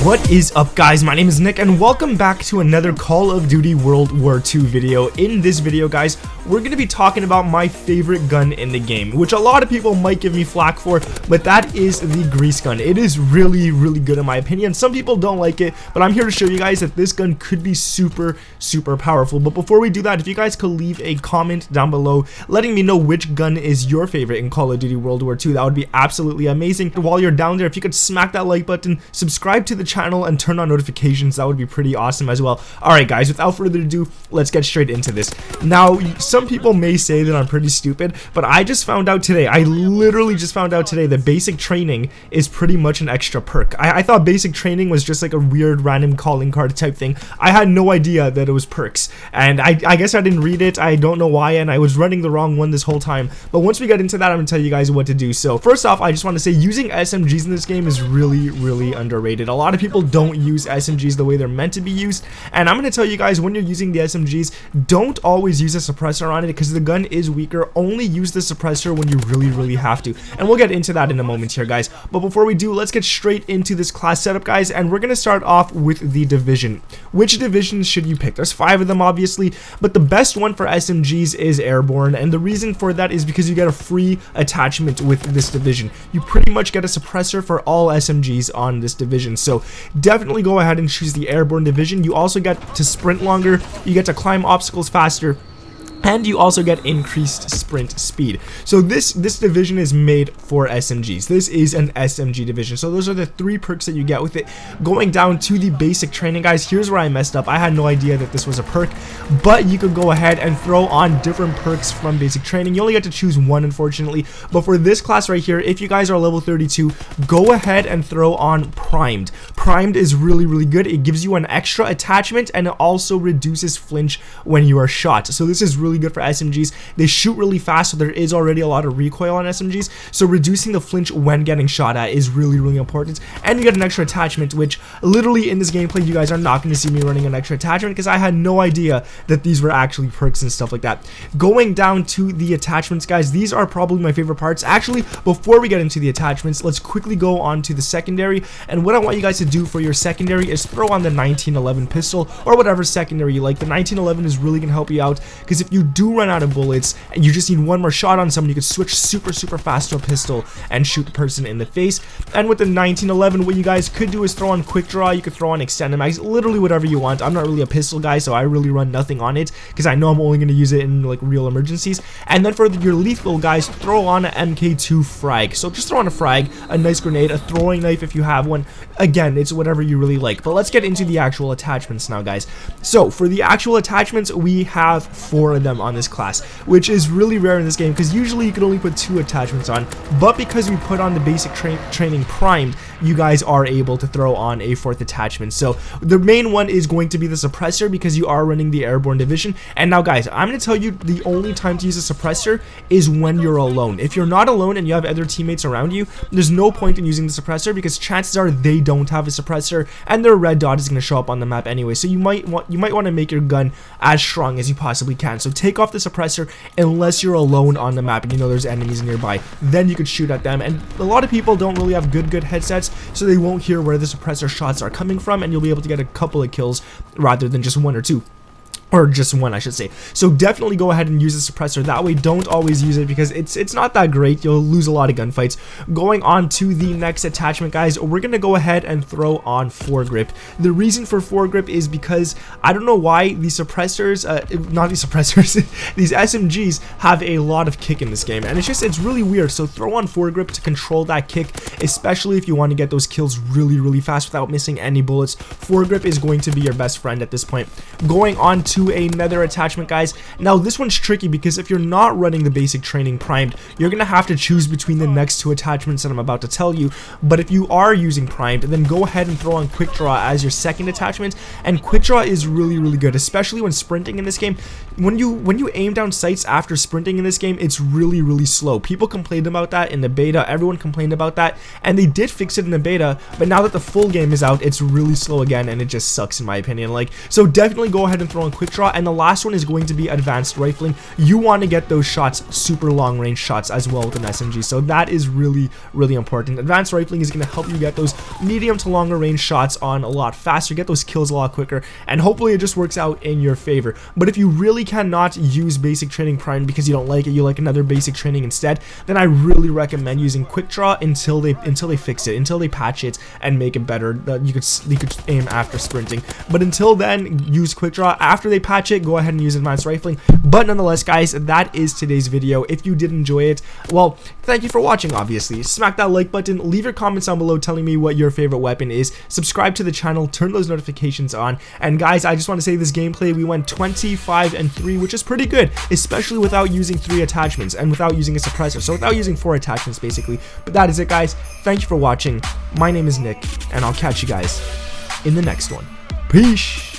What is up, guys? My name is Nick and welcome back to another Call of Duty World War II video. In this video, guys, we're going to be talking about my favorite gun in the game, which a lot of people might give me flack for, but that is the Grease Gun. It is really good in my opinion. Some people don't like it, but I'm here to show you guys that this gun could be super powerful. But before we do that, if you guys could leave a comment down below letting me know which gun is your favorite in Call of Duty World War II, that would be absolutely amazing. While you're down there, if you could smack that like button, subscribe to the channel and turn on notifications, that would be pretty awesome as well. Alright guys, without further ado, let's get straight into this. Now, some people may say that I'm pretty stupid, but I just found out today, I literally just found out today that basic training is pretty much an extra perk. I thought basic training was just like a weird random calling card type thing. I had no idea that it was perks, and I guess I didn't read it. I don't know why, and I was running the wrong one this whole time. But once we get into that, I'm gonna tell you guys what to do. So first off, I just want to say using SMGs in this game is really underrated. A lot of people don't use SMGs the way they're meant to be used, and I'm going to tell you guys, when you're using the SMGs, don't always use a suppressor on it because the gun is weaker. Only use the suppressor when you really have to, and we'll get into that in a moment here, guys. But before we do, let's get straight into this class setup, guys, and we're going to start off with the division. Which divisions should you pick? There's 5 of them, obviously, but the best one for SMGs is airborne, and the reason for that is because you get a free attachment with this division. You pretty much get a suppressor for all SMGs on this division, so definitely go ahead and choose the airborne division. You also get to sprint longer, you get to climb obstacles faster, and you also get increased sprint speed. So this division is made for SMGs. This is an SMG division. So those are the 3 perks that you get with it. Going down to the basic training, guys, here's where I messed up. I had no idea that this was a perk, but you could go ahead and throw on different perks from basic training. You only get to choose one, unfortunately. But for this class right here, if you guys are level 32, go ahead and throw on primed. Primed is really good. It gives you an extra attachment, and it also reduces flinch when you are shot. So this is really good for SMGs. They shoot really fast, so there is already a lot of recoil on SMGs, so reducing the flinch when getting shot at is really important. And you get an extra attachment, which literally in this gameplay you guys are not going to see me running an extra attachment because I had no idea that these were actually perks and stuff like that. Going down to the attachments, guys, these are probably my favorite parts. Actually, before we get into the attachments, let's quickly go on to the secondary, and what I want you guys to do for your secondary is throw on the 1911 pistol or whatever secondary you like. The 1911 is really going to help you out because if you do run out of bullets and you just need one more shot on someone, you could switch super fast to a pistol and shoot the person in the face. And with the 1911, what you guys could do is throw on QUICKDRAW. You could throw on extended mags, literally whatever you want. I'm not really a pistol guy, so I really run nothing on it because I know I'm only going to use it in like real emergencies. And then for your lethal guys, throw on an MK2 frag. So just throw on a frag, a nice grenade, a throwing knife if you have one. Again, it's whatever you really like. But let's get into the actual attachments now, guys. So for the actual attachments, we have 4 of them on this class, which is really rare in this game because usually you can only put 2 attachments on, but because we put on the basic training primed, you guys are able to throw on a 4th attachment. So the main one is going to be the suppressor because you are running the airborne division. And now guys, I'm going to tell you the only time to use a suppressor is when you're alone. If you're not alone and you have other teammates around you, there's no point in using the suppressor because chances are they don't have a suppressor and their red dot is going to show up on the map anyway. So you might want to make your gun as strong as you possibly can. So take off the suppressor unless you're alone on the map and you know there's enemies nearby, then you could shoot at them. And a lot of people don't really have good headsets, so they won't hear where the suppressor shots are coming from, and you'll be able to get a couple of kills rather than just 1 or 2. Or just 1, I should say. So definitely go ahead and use the suppressor. That way, don't always use it because it's not that great. You'll lose a lot of gunfights. Going on to the next attachment, guys, we're gonna go ahead and throw on foregrip. The reason for foregrip is because I don't know why these suppressors, not these suppressors, these SMGs have a lot of kick in this game, and it's really weird. So throw on foregrip to control that kick, especially if you want to get those kills really fast without missing any bullets. Foregrip is going to be your best friend at this point. Going on to another attachment, guys. Now this one's tricky because if you're not running the basic training primed, you're gonna have to choose between the next 2 attachments that I'm about to tell you. But if you are using primed, then go ahead and throw on QUICKDRAW as your 2nd attachment. And QUICKDRAW is really good, especially when sprinting in this game. When you aim down sights after sprinting in this game, it's really slow. People complained about that in the beta. Everyone complained about that, and they did fix it in the beta, but now that the full game is out, it's really slow again, and it just sucks in my opinion. So definitely go ahead and throw on QUICKDRAW QUICKDRAW, and the last one is going to be advanced rifling. You want to get those shots, super long range shots as well with an SMG, so that is really important. Advanced rifling is going to help you get those medium to longer range shots on a lot faster, get those kills a lot quicker, and hopefully it just works out in your favor. But if you really cannot use basic training prime because you don't like it, you like another basic training instead, then I really recommend using QUICKDRAW until they fix it, until they patch it and make it better. You could aim after sprinting, but until then, use QUICKDRAW. After they patch it, go ahead and use advanced rifling. But nonetheless, guys, that is today's video. If you did enjoy it, well, thank you for watching. Obviously, smack that like button, leave your comments down below telling me what your favorite weapon is, subscribe to the channel, turn those notifications on, and guys, I just want to say this gameplay, we went 25-3, which is pretty good, especially without using 3 attachments and without using a suppressor, so without using 4 attachments basically. But that is it, guys. Thank you for watching. My name is Nick, and I'll catch you guys in the next one. Peace.